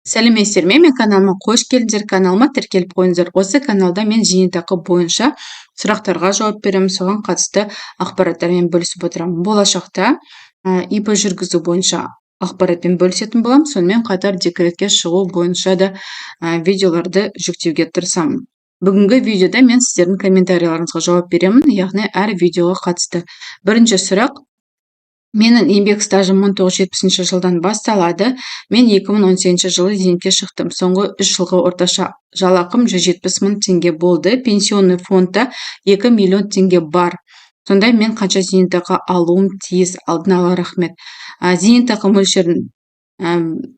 Сәлеметсіздер ме? Мен каналыма қош келдіңдер. Каналыма тіркеліп қойыңыздар. Осы каналда мен зейнетақы бойынша сұрақтарға жауап беремін, соған қатысты ақпараттармен бөлісіп отырамын. Болашақта ИП жүргізу бойынша ақпаратпен бөлісетін боламын. Сонымен қатар декретке шығу бойынша да видеоларды жүктеуге тырысамын. Бүгінгі видеода мен сіздердің комментарийларыңызға жауап беремін, яғни әр видеоға қатысты. Бірінші сұрақ: менің еңбек стажым 1970 жылдан басталады. Мен 2018 жылы зейнетке шықтым. Соңғы 3 жылғы орташа жалақым 170 мың теңге болды. Пенсионный фондта 2 миллион теңге бар. Сонда мен қанша зейнетақы алуым тиіс? Алдын ала рахмет. Зейнетақы мөлшерін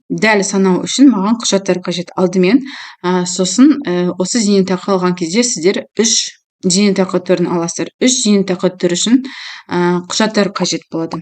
дәл санау үшін маған құжаттар қажет. Алдымен сосын осы зейнетақы алған кезде сіздер 3 зейнетақы түрін аласыздар. 3 зейнетақы түрі үшін құжаттар қажет болады.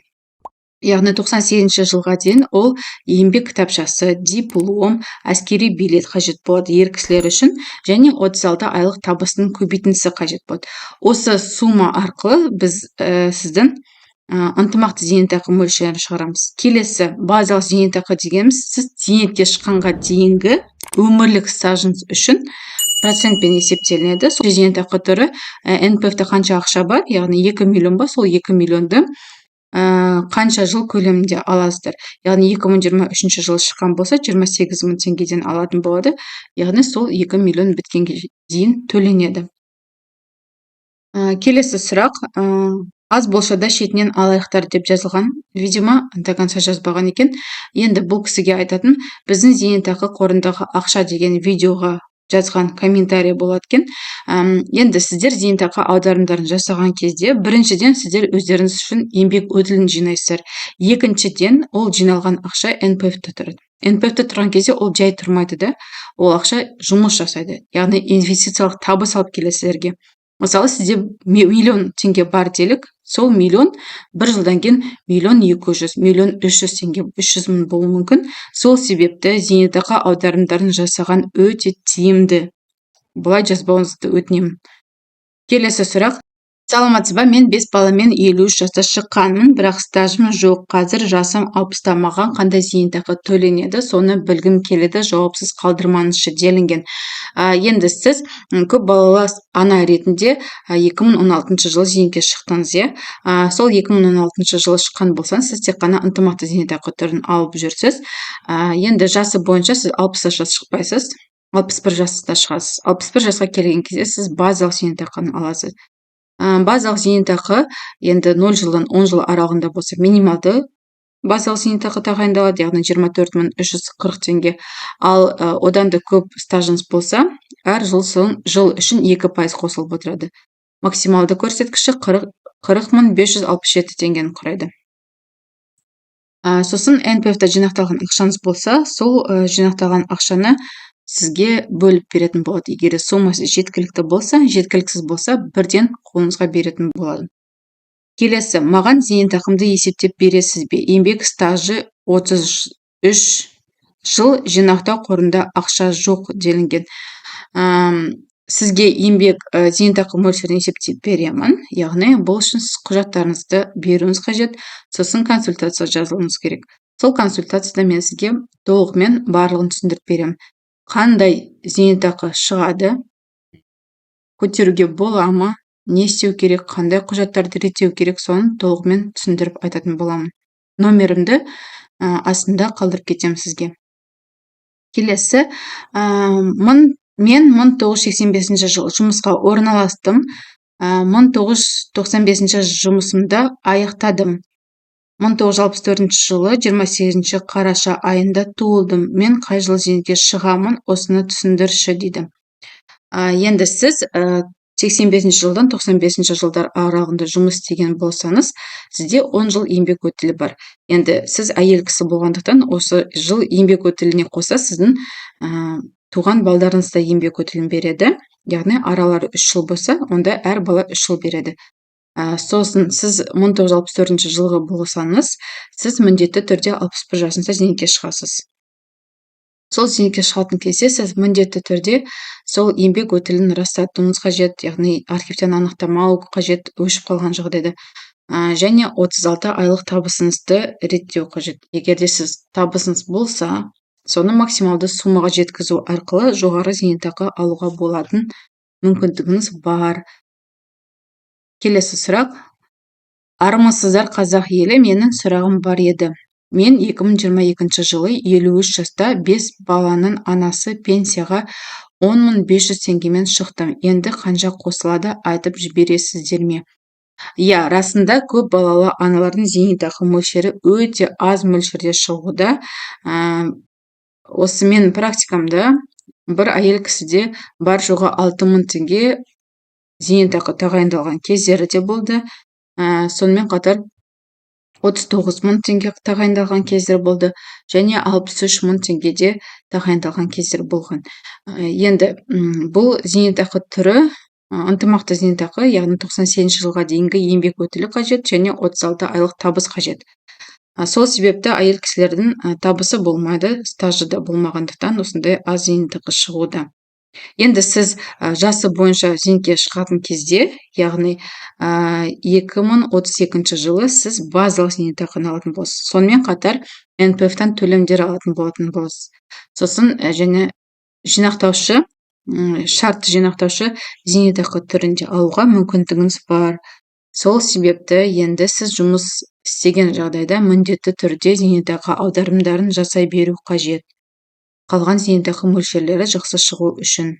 Яғни 98 жылға дейін ол еңбек кітапшасы, диплом, әскери билет қажет болады ер кісілер үшін, және 36 айлық табысының көбейтіндісі қажет болады. Осы сума арқылы біз сіздің ынтымақты зейнетақы мөлшерін шығарамыз. Келесі базалық зейнетақы дегеніміз, сіз зейнетке шыққанға дейінгі өмірлік стажыңыз үшін процентпен есептелінеді. Сол зейнетақы түрі НПФ-те қанша ақша бар, яғни 2 миллион ба, сол 2 миллионды қанша жыл көлемінде аласыздар. Яғни 2023 жылы шыққан болса 28 мың теңгеден алатын болады. Яғни сол 2 миллион біткенге дейін төленеді. Келесі сұрақ: аз болса да шетінен алаяқтар деп жазылған. Видимо, до конца жазбаған екен. Енді бұл кісіге айтатын: біздің зейнетақы қорындағы ақша деген видеоға жазған комментарий болады екен. Енді сіздер зейнетақы аударымдарын жасаған кезде, біріншіден сіздер өздеріңіз үшін еңбек өтілін жинайсыздар. Екіншіден, ол жиналған ақша НПФ-те тұрады. НПФ-те тұрған кезде ол жай тұрмайды да, ол ақша жұмыс жасайды. Яғни инвестициялық табыс алып келеді сіздерге. Мысалы, сізде миллион теңге бар делік, сол миллион бір жылдан кейін 1.200.000, 1.300.000 теңге, 300 мың болуы мүмкін. Сол себепті зейнетақы аударымдарын жасаған өте тиімді. Бұлай жазбауыңызды өтінемін. Келесі сұрақ: саламатсыз ба? Мен 5 баламен 53 жаста шыққанмын, бірақ стажым жоқ. Қазір жасым 60-та. Маған қандай зейнетақы төленеді? Соны білгім келеді, жауапсыз қалдырмаңызшы делінген. Енді сіз көп балалы ана ретінде 2016 жылы зейнетке шықтыңыз, сол 2016 жылы шыққан болсаңыз, сіз тек қана ынтымақты зейнетақы түрін алып жүрсіз. Енді жасы бойынша сіз 60 жасқа шықпайсыз, 61 жаста шығасыз. 61 жасқа келген кезде сіз базалық зейнетақыны аласыз. Базалық зейнетақы енді 0 жылдан 10 жыл аралығында болса минималды базалық зейнетақы тағайындалады, яғни 24.340 теңге. Ал одан да көп стажыңыз болса, әр жыл үшін 2% қосылып отырады. Максималды көрсеткіші 40.567 теңгені құрайды. Сосын НПФ-те жинақталған ақшаңыз болса, сол жинақталған ақшаны сізге бөліп беретін болады. Егер сомасы жеткілікті болса, жеткіліксіз болса, бірден қолыңызға беретін болады. Келесі: маған зейнетақымды есептеп бересіз бе? Еңбек стажы 33 жыл, жинақтау қорында ақша жоқ делінген. Сізге еңбек зейнетақы мөлшерін есептеп беремін. Яғни бұл үшін сіз құжаттарыңызды беруіңіз қажет, сосын консультация жазылуыңыз керек. Сол консультацияда мен сізге толығымен барлығын түсіндіріп беремін. Қандай зейнетақы шығады, көтеруге бола ма, не істеу керек, қандай құжаттарды реттеу керек, соны толығымен түсіндіріп айтатын боламын. Номерімді астында қалдырып кетемін сізге. Келесі: мен 1985 жылы жұмысқа орналастым. 1995 жұмысымды аяқтадым. 1964 жылы 28 қараша айында туылдым. Мен қай жылы зейнетке шығамын, осыны түсіндірші дейді. Енді сіз 85 жылдан 95 жылдар аралығында жұмыс істеген болсаңыз, сізде 10 жыл еңбек өтілі бар. Енді сіз әйел кісі болғандықтан, осы жыл еңбек өтіліне қоса сіздің туған балдарыңыз да еңбек өтілін береді. Яғни аралары 3 жыл болса, онда әр бала 3 жыл береді. Сосын сіз 1964 жылғы болсаңыз, сіз міндетті түрде 61 жасыңызда зейнетке шығасыз. Сол зейнетке шығатын кезде сіз міндетті түрде сол еңбек өтілін растатуыңыз қажет, яғни архивтен анықтама алу қажет, өшіп қалған жағдайда. Және 36 айлық табысыңызды реттеу қажет. Егер де сіз табысыңыз болса, соны максималды суммаға жеткізу арқылы жоғары зейнетақы алуға болатын мүмкіндігіңіз бар. Келесі сұрақ. Армысыздар қазақ елі, менің сұрағым бар еді. Мен 2022 жылы 53 жаста 5 баланың анасы, пенсияға 10.500 теңгемен шықтым. Енді қанша қосылады, айтып жібересіздер ме? Иә, расында көп балалы аналардың зейнетақы мөлшері өте аз мөлшерде шығуда. Осы мен практикамда бір әйел кісіде бар жоғы 6000 теңге зейнетақы тағайындалған кездері де болды. Сонымен қатар 39.000 теңге тағайындалған кездер болды, және 63.000 теңгеде тағайындалған кездер болған. Енді бұл зейнетақы түрі ынтымақты зейнетақы, яғни 98 жылға дейінгі еңбек өтілі қажет, және 36 айлық табыс қажет. Сол себепті әйел кісілердің табысы болмайды, стажы да болмағандықтан осындай аз зейнетақы шығуда. Енді сіз жасы бойынша зейнетке шығатын кезде, яғни 2032 жылы сіз базалық зейнетақыны алатын боласыз. Сонымен қатар НПФ-тан төлемдер алатын болатын боласыз. Сосын және жинақтаушы, шартты жинақтаушы зейнетақы түрінде алуға мүмкіндігіңіз бар. Сол себепті енді сіз жұмыс істеген жағдайда міндетті түрде зейнетақы аударымдарын жасай беру қажет. Қалған зейнетақы мөлшерлері жақсы шығу үшін.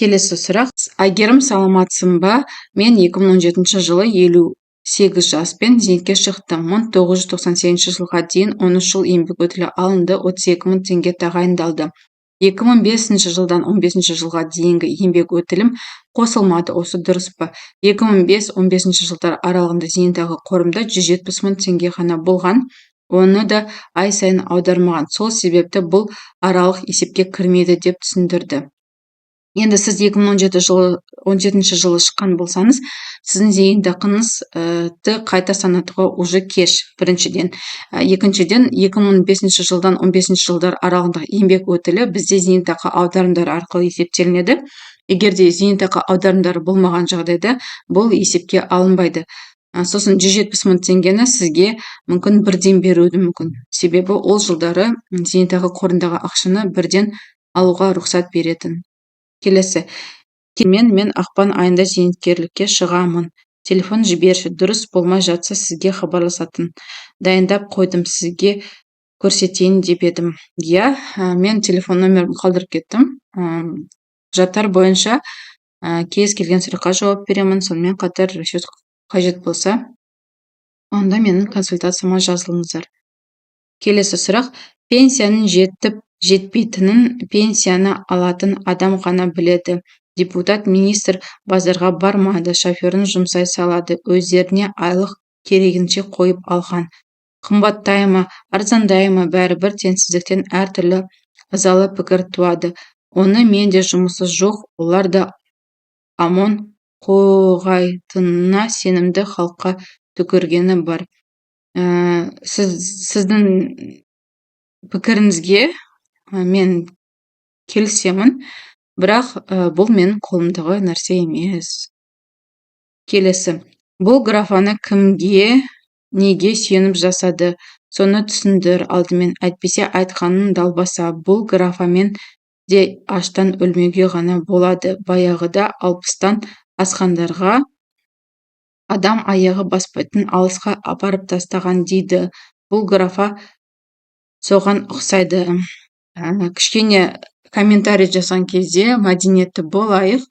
Келесі сұрақ. Әйгерім, саламатсың ба? Мен 2017 жылы 58 жаспен зейнетке шықтым. 1998 жылға дейін 13 жыл еңбек өтілі алынды, 32.000 теңге тағайындалды. 2005 жылдан 15 жылға дейінгі еңбек өтілім қосылмады, осы дұрыс па? 2005-15 жылдар аралығында зейнетақы қорымда 170.000 теңге ғана болған, оны да ай сайын аудармаған. Сол себепті бұл аралық есепке кірмейді деп түсіндірді. Енді сіз 2017 жылы шыққан болсаңыз, сіздің зейнетақыңызды қайта санатуға уже кеш, біріншіден. Екіншіден, 2005 жылдан 15 жылдар аралығындағы еңбек өтілі бізде зейнетақы аударымдары арқылы есептелінеді. Егерде зейнетақы аударымдары болмаған жағдайда бұл есепке алынбайды. Сосын 170.000 теңгені сізге мүмкін бірден беруді мүмкін. Себебі ол жылдары зейнетақы қорындағы ақшаны бірден алуға рұқсат беретін. Келесі. Мен ақпан айында зейнеткерлікке шығамын. Телефон жіберші, дұрыс болмай жатса сізге хабарласатын. Дайындап қойдым, сізге көрсетейін деп едім. Иә, мен телефон номерімді қалдырып кеттім. Құжаттар бойынша кез келген сұраққа жауап беремін. Сонымен қатар расчет қажет болса, онда менің консультацияма жазылыңыздар. Келесі сұрақ. Пенсияның жетпейтінін пенсияны алатын адам ғана біледі. Депутат, министр базарға бармайды, шоферін жұмсай салады, өздеріне айлық керегінше қойып алған. Қымбаттай ма, арзандай ма, бәрібір теңсіздіктен әртүрлі ызалы пікір туады. Оны менде жұмысы жоқ, олар да амон қоғайтынына сенімді, халыққа түкіргені бар. Сіздің пікіріңізге мен келісемін, бірақ бұл менің қолымдағы нәрсе емес. Келесі. Бұл графаны кімге, неге сүйеніп жасады? Соны түсіндір, алдымен, әйтпесе айтқанын далбаса. Бұл графамен де аштан өлмеуге ғана болады. Баяғыда 60-тан асқандарға адам аяғы баспайтын алысқа апарып тастаған дейді. Бұл графа соған ұқсайды. Кішкене комментарий жазған кезде мәдениетті болайық.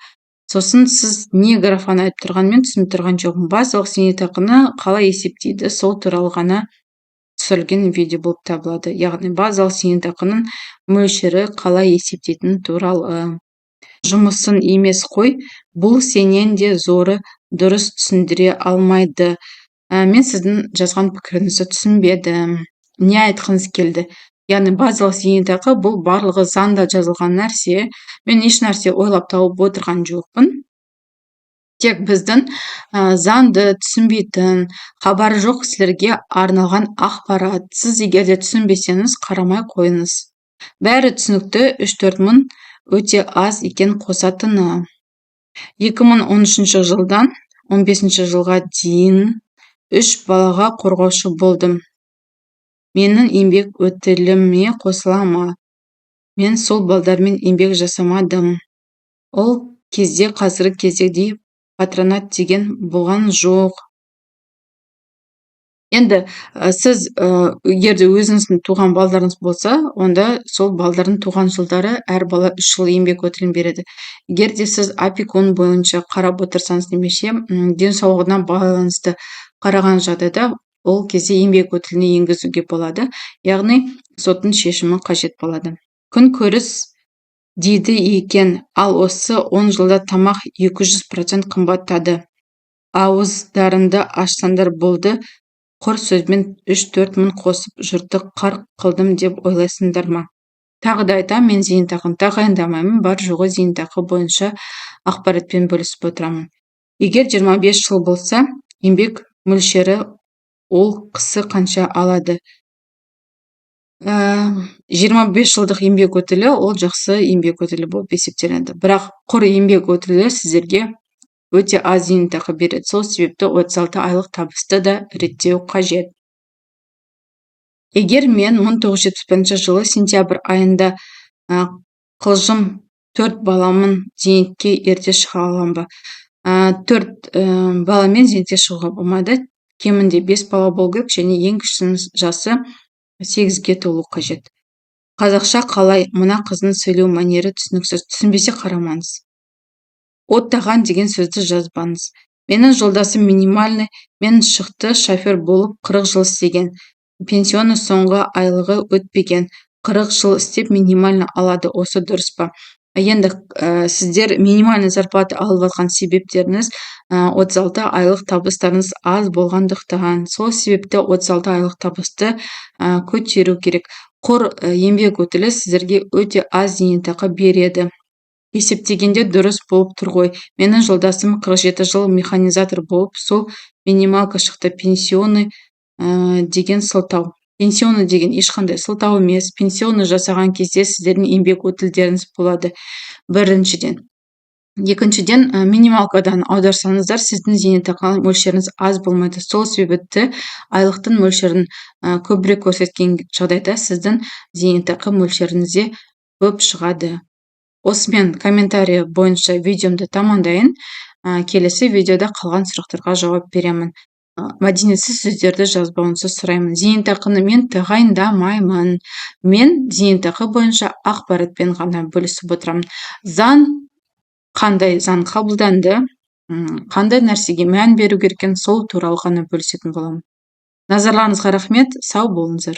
Сосын сіз не графаны айтып тұрғанмен түсініп тұрған жоқпын. Базалық зейнетақыны қалай есептейді, сол туралы ғана түсірілген видео болып табылады. Яғни базалық зейнетақының мөлшері қалай есептейтін туралы. Жұмысын емес қой, бұл сенен де зоры, дұрыс түсіндіре алмайды. Мен сіздің жазған пікіріңізді түсінбедім. Не айтқыңыз келді? Яғни базалық зейнетақы бұл барлығы заңда жазылған нәрсе. Мен еш нәрсе ойлап тауып отырған жоқпын. Тек біздің заңды түсінбейтін, хабары жоқ кісілерге арналған ақпарат. Сіз егерде түсінбесеңіз, қарамай қойыңыз. Бәрі түсінікті, 3-4 мың өте аз екен қосатыны. 2013 жылдан 15 жылға дейін 3 балаға қорғаушы болдым. менің еңбек өтіліме қосыла ма? Мен сол балдармен еңбек жасамадым. Ол кезде қазіргі кездегідей патронат деген болған жоқ. Енді сіз егер де өзіңіздің туған балдарыңыз болса, онда сол балдардың туған жылдары әр бала 3 жыл еңбек өтілін береді. Егер де сіз опекун бойынша қарап отырсаңыз, немесе денсаулығына байланысты қараған жағдайда, ол кезде еңбек өтіліне енгізуге болады. Яғни соттың шешімі қажет болады. Күнкөріс дейді екен, ал осы 10 жылда тамақ 200% қымбаттады. Ауыздарыңды ашсаңдар болды, құр сөзбен 3-4 мың қосып жұртты қарқ қылдым деп ойлайсыңдар ма? Тағы да айтамын, мен зейнетақыны тағайындамаймын, бар жоғы зейнетақы бойынша ақпаратпен бөлісіп отырамын. Егер 25 жыл болса, еңбек мөлшері ол кісі қанша алады? 25 жылдық еңбек өтілі ол жақсы еңбек өтілі болып есептеледі. Бірақ құр еңбек өтілі сіздерге өте аз зейнетақы береді. Сол себепті 36 айлық табысты да реттеу қажет. Егер мен 1971 жылы сентябрь айында қылжым 4 баламын зейнетке ерте шыға алам ба? 4 баламен зейнетке шығуға болмайды. Кемінде 5 бала болу керек, және ең кішісінің жасы 8-ге толу қажет. Қазақша қалай? Мына қыздың сөйлеу манері түсініксіз. Түсінбесе қарамаңыз. Оттаған деген сөзді жазбаңыз. Менің жолдасым минимальный, мен шықты шофер болып 40 жыл істеген. Пенсионы соңғы айлығы өтпеген. 40 жыл істеп минимальный алады. Осы дұрыс па? Енді сіздер минимальный зарплата алып жатқан себептеріңіз 36 айлық табыстарыңыз аз болғандықтан. Сол себепті 36 айлық табысты көтеру керек. Құр еңбек өтілі сіздерге өте аз зейнетақы береді. Есептегенде дұрыс болып тұр ғой. Менің жолдасым 47 жыл механизатор болып, сол минималка шықты. Пенсионный деген сылтау. Пенсионный деген ешқандай сылтау емес. Пенсионный жасаған кезде сіздердің еңбек өтілдеріңіз болады. Біріншіден. Екіншіден, минималкадан аударсаңыздар, сіздің зейнетақы мөлшеріңіз аз болмайды. Сол себепті айлықтың мөлшерін көбірек көрсеткен жағдайда сіздің зейнетақы мөлшеріңізде көп шығады. Осымен комментарий бойынша видеомды тамамдайын. Келесі видеода қалған сұрақтарға жауап беремін. Мәдениетсіз сөздерді жазбауыңызды сұраймын. Зейнетақыны мен тағайындамаймын. Мен зейнетақы бойынша ақпаратпен ғана бөлісіп отырамын. Қандай заң қабылданды, қандай нәрсеге мән беру керек екенін сол туралы ғана бөлісетін боламын. Назарларыңызға рахмет, сау болыңыздар.